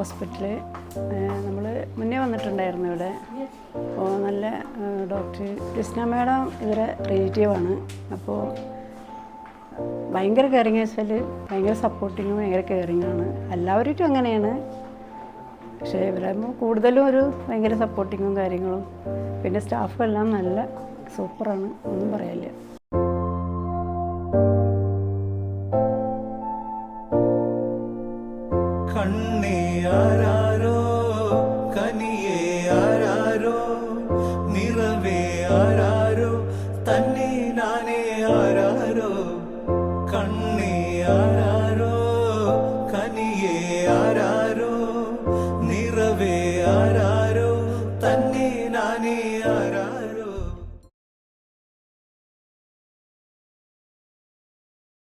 Hospital നമ്മൾ മുന്നേ വന്നിട്ടുണ്ടായിരുന്നു ഇവിടെ. അപ്പോൾ നല്ല ഡോക്ടർ കൃഷ്ണ മാഡം ഇവരെ റിലേറ്റീവാണ്. അപ്പോൾ ഭയങ്കര കെയറിങ് വെച്ചാൽ ഭയങ്കര സപ്പോർട്ടിങ്ങും ഭയങ്കര കെയറിങ്ങാണ്. എല്ലാവരും അങ്ങനെയാണ്, പക്ഷേ ഇവരാകുമ്പോൾ കൂടുതലും ഒരു ഭയങ്കര സപ്പോർട്ടിങ്ങും കാര്യങ്ങളും. പിന്നെ സ്റ്റാഫും എല്ലാം നല്ല സൂപ്പറാണ്, ഒന്നും പറയാനില്ല. കണ്ണേ ആരാരോ, കനിയേ ആരാരോ, നിറവേ ആരാരോ, തന്നെ നാനേ ആരാരോ.